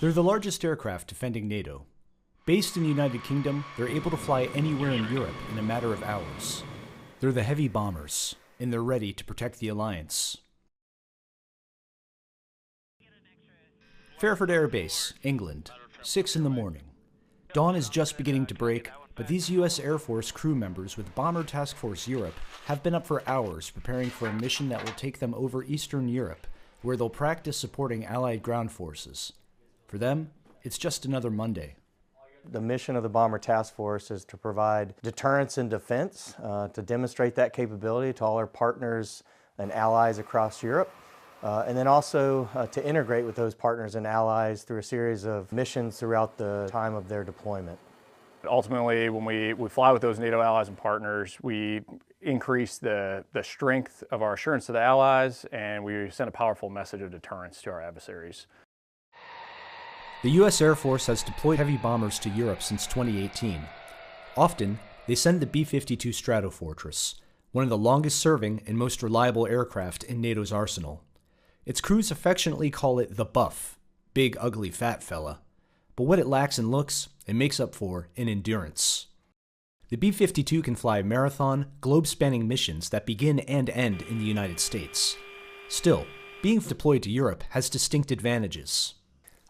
They're the largest aircraft defending NATO. Based in the United Kingdom, they're able to fly anywhere in Europe in a matter of hours. They're the heavy bombers, and they're ready to protect the alliance. Fairford Air Base, England, 6 in the morning. Dawn is just beginning to break, but these U.S. Air Force crew members with Bomber Task Force Europe have been up for hours preparing for a mission that will take them over Eastern Europe, where they'll practice supporting Allied ground forces. For them, it's just another Monday. The mission of the Bomber Task Force is to provide deterrence and defense, to demonstrate that capability to all our partners and allies across Europe, and then also to integrate with those partners and allies through a series of missions throughout the time of their deployment. Ultimately, when we fly with those NATO allies and partners, we increase the strength of our assurance to the allies, and we send a powerful message of deterrence to our adversaries. The U.S. Air Force has deployed heavy bombers to Europe since 2018. Often, they send the B-52 Stratofortress, one of the longest-serving and most reliable aircraft in NATO's arsenal. Its crews affectionately call it the Buff, big, ugly, fat fella. But what it lacks in looks, it makes up for in endurance. The B-52 can fly marathon, globe-spanning missions that begin and end in the United States. Still, being deployed to Europe has distinct advantages.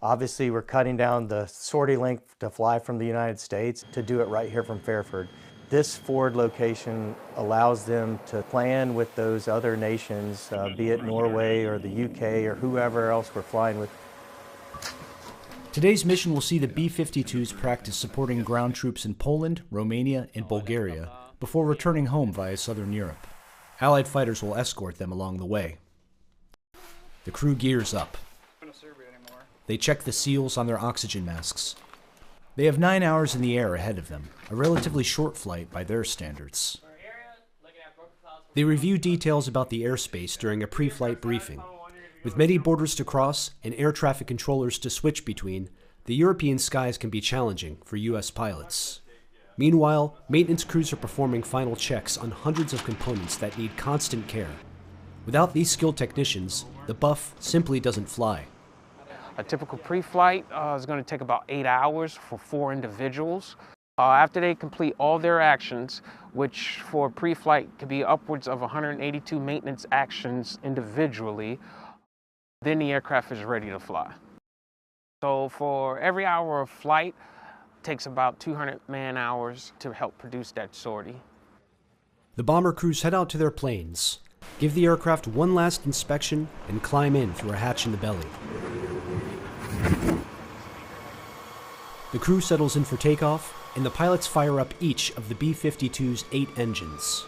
Obviously, we're cutting down the sortie length to fly from the United States to do it right here from Fairford. This forward location allows them to plan with those other nations, be it Norway or the UK or whoever else we're flying with. Today's mission will see the B-52s practice supporting ground troops in Poland, Romania, and Bulgaria before returning home via southern Europe. Allied fighters will escort them along the way. The crew gears up. They check the seals on their oxygen masks. They have 9 hours in the air ahead of them, a relatively short flight by their standards. They review details about the airspace during a pre-flight briefing. With many borders to cross and air traffic controllers to switch between, the European skies can be challenging for U.S. pilots. Meanwhile, maintenance crews are performing final checks on hundreds of components that need constant care. Without these skilled technicians, the Buff simply doesn't fly. A typical pre-flight is going to take about 8 hours for 4 individuals. After they complete all their actions, which for pre-flight could be upwards of 182 maintenance actions individually, then the aircraft is ready to fly. So for every hour of flight, it takes about 200 man-hours to help produce that sortie. The bomber crews head out to their planes, give the aircraft one last inspection, and climb in through a hatch in the belly. The crew settles in for takeoff, and the pilots fire up each of the B-52's 8 engines.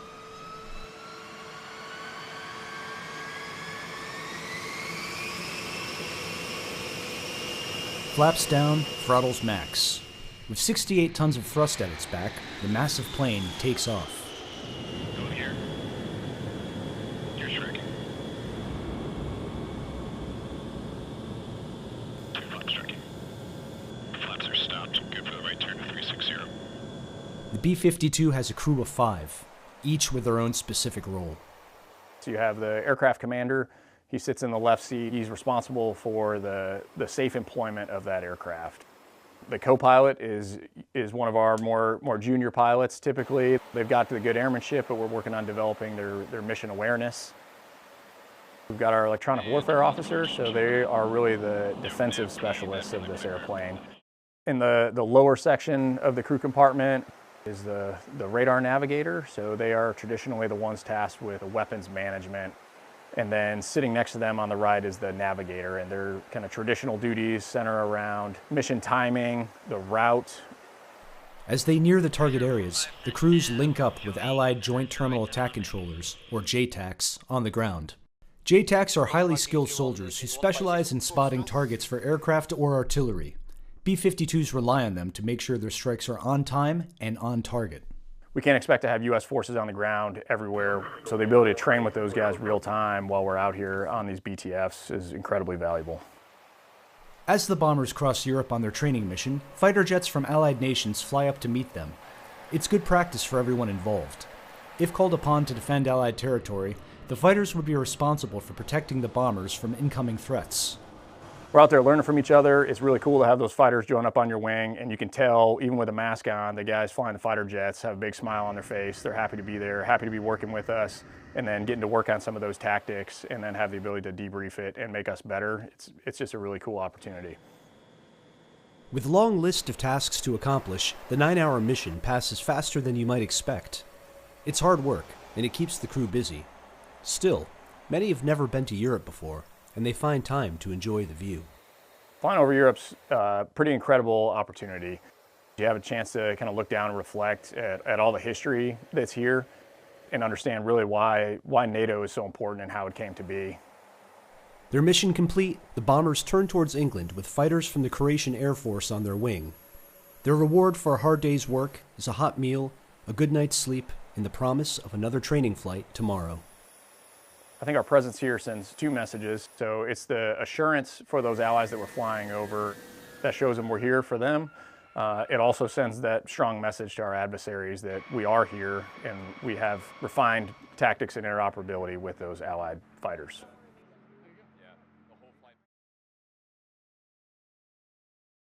Flaps down, throttles max. With 68 tons of thrust at its back, the massive plane takes off. Going here. You're tracking. 2 flaps tracking. Flaps are stopped. Good for the right turn to 360. The B-52 has a crew of 5, each with their own specific role. So you have the aircraft commander. He sits in the left seat. He's responsible for the safe employment of that aircraft. The co-pilot is one of our more junior pilots typically. They've got the good airmanship, but we're working on developing their mission awareness. We've got our electronic warfare officer, so they are really the defensive specialists of this airplane. In the lower section of the crew compartment is the radar navigator, so they are traditionally the ones tasked with the weapons management. And then sitting next to them on the right is the navigator, and their kind of traditional duties center around mission timing, the route. As they near the target areas, the crews link up with Allied Joint Terminal Attack Controllers, or JTACs, on the ground. JTACs are highly skilled soldiers who specialize in spotting targets for aircraft or artillery. B-52s rely on them to make sure their strikes are on time and on target. We can't expect to have U.S. forces on the ground everywhere, so the ability to train with those guys real time while we're out here on these BTFs is incredibly valuable. As the bombers cross Europe on their training mission, fighter jets from Allied nations fly up to meet them. It's good practice for everyone involved. If called upon to defend Allied territory, the fighters would be responsible for protecting the bombers from incoming threats. we're out there learning from each other. It's really cool to have those fighters join up on your wing, and you can tell, even with a mask on, the guys flying the fighter jets have a big smile on their face. They're happy to be there, happy to be working with us, and then getting to work on some of those tactics and then have the ability to debrief it and make us better. It's just a really cool opportunity. With a long list of tasks to accomplish, the 9-hour mission passes faster than you might expect. It's hard work, and it keeps the crew busy. Still, many have never been to Europe before, and they find time to enjoy the view. Flying over Europe's a pretty incredible opportunity. You have a chance to kind of look down and reflect at all the history that's here and understand really why NATO is so important and how it came to be. Their mission complete, the bombers turn towards England with fighters from the Croatian Air Force on their wing. Their reward for a hard day's work is a hot meal, a good night's sleep, and the promise of another training flight tomorrow. I think our presence here sends two messages. So it's the assurance for those allies that we're flying over that shows them we're here for them. It also sends that strong message to our adversaries that we are here and we have refined tactics and interoperability with those allied fighters.